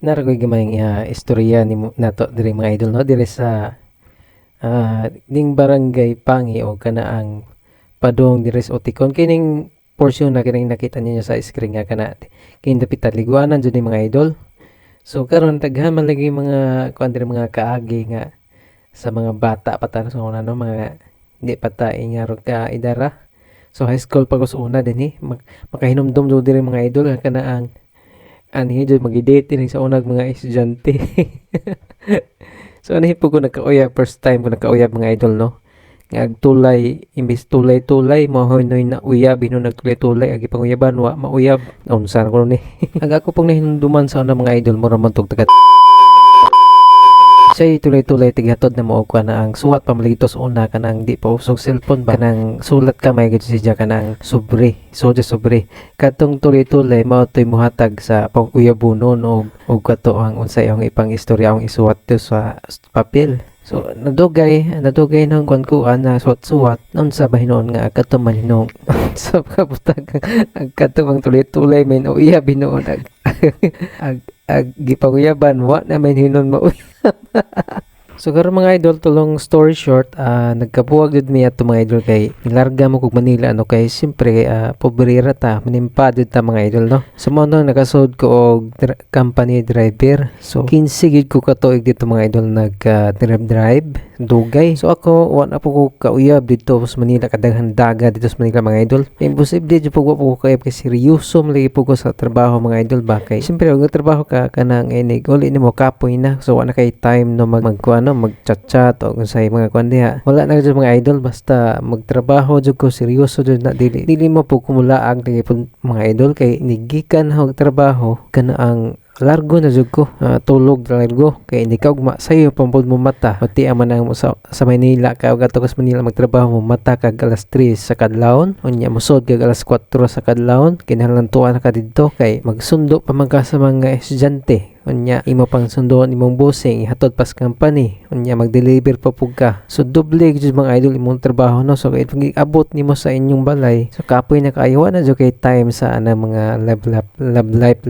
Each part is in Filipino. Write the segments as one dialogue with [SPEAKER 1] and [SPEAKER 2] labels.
[SPEAKER 1] Naragoy gamay nga istorya ni nato diri mga idol no diri sa ding barangay Pangi o kanaang padong diri sa Oticon kining portion na kining nakita ninyo sa screen nga kana kining dapit taliguanan jud ni mga idol. So karon daghan man lagi mga kuan diri mga kaagi nga sa mga bata pa ta sa una no mga hindi pa ta ingaro ka idara. So high school pa ko sa una dinhi makahinumdum jud diri mga idol nga kanaang ani dyan mag-date din sa unag mga estudyante. So ano po ko nagkauyab, first time ko nagkauyab mga idol no. Nga tulay, imbis tulay-tulay, mahoy-noy na uyab, ino nagtulay-tulay, agi pang uyaban, wa mauyab. Unsan ko ni. Ang ako pong nahinduman sa una mga idol, mura man tog taga siya tulay-tulay tigatod na mo ko na ang suwat pamalitos una kanang di pa usog cellphone ba kanang sulat ka may gid siya kanang sobre katong tulay-tulay mao toy muhatag sa pag-uyabunon og kato ang unsay ang ipang istorya ang isuwat to sa papel. So nadugay nang kuan na suwat unsa ba hinon nga kato man hinog sa kabutang ang kato ang tulay-tulay men uyab hinon ag gipanguyaban wa na man hinon mauyab. So karon mga idol to long story short nagkabuwag jud mi ato mga idol kay nilarga mo kog Manila ano kay siyempre pobrera ta manimpa jud ta mga idol no. So mo nang nakasud ko og company driver. So 15 gid ko katuig dito mga idol nag drive dugay. So ako wa na po ko kauyab dito sa Manila kadaghan daga dito sa Manila mga idol. Imposible jud po ko kay seryoso lagi po ko sa trabaho mga idol ba kay siyempre og trabaho ka kanang inig uli nimo kapoy na so wa na kay time no magkuan magchat-chat o unsay mga kuan diha. Wala na jud mga idol basta magtrabaho jud ko seryoso jud na dili mo po kumulaag lagi po mga idol kay nigikan og trabaho kana ang largo na jud ko tulog largo kay hindi ka ugma sayo pampud mo mata pati man ang sa Manila ka og ato sa Manila magtrabaho mo mata kag alas 3 sa kadlawon unya mosod kag alas 4 sa kadlawon kinahanglan tuwa na ka didto kay magsundo pa man ka sa mga estudyante unya imo pang sundoon imong bossing ihatod pas company unya mag-deliver pa pug ka so doble jud mga idol imong trabaho no so kay abot nimo sa inyong balay so kapoy na kaayo na jud kay time sa ana mga love life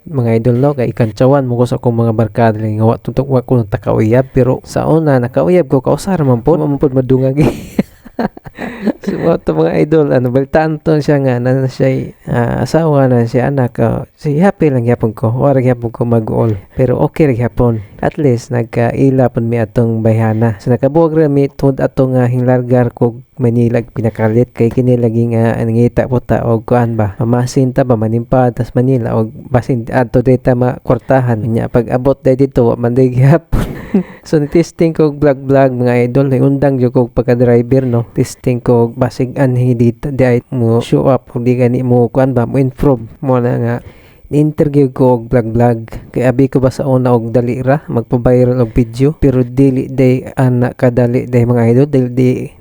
[SPEAKER 1] mga idol no kay ikantsawan mo ko sa akong mga barkada lang nga wa tutok wa ko nakauyab pero sa una nakauyab ko kausar man po madungag. So mga idol baltaan to siya nga na siya asawa na siya anak si happy lang yapon ko wala yapon ko mag-all pero okay lang yapon at least nagkaila pon mi atong bayhana so nakabuog ra mi tud atong hinglargar ko Manila pinakalit kay kini lagi nga nangita po ta og kuan ba mamasin ta ba manimpa tas Manila og basin adto data makwartahan nya pag abot dito man day gyapon. So testing ko vlog mga idol undang jud ko pagka-driver no testing ko basig anhi dito di mo show up ug di gani mo kuan ba mo improve mo na nga interview ko og vlog kay abi ko ba sa una og dali ra magpa-viral og video pero dili day ana kadali day mga idol dili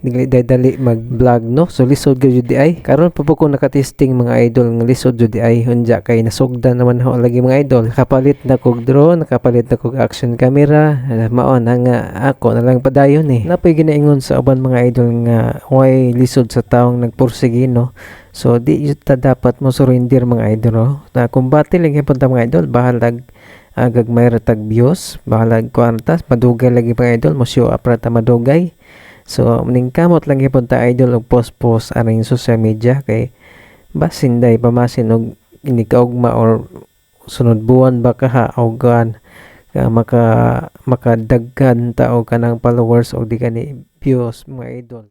[SPEAKER 1] dali mag-vlog no so lisod gyud di ay karon pa po ko nakatesting mga idol nga lisod gyud di ay hunja kay nasugdan naman ho lagi mga idol nakapalit na kog drone nakapalit na kog action camera mao na nga ako na lang padayon napay ginaingon sa uban mga idol nga why lisod sa taong nagpursige no. So di ta dapat mo surrender mga idol na kumbati lang yapon ta mga idol bahalag gagmay ra tag views bahalag kwartas madugay lagi mga idol mo show up ra ta madugay so maningkamot lang yapon ta idol og post aring social media kay basin day pamasin og ini kaugma or sunod buwan ba ka og makadaghan ta og kanang followers og di kani views mga idol.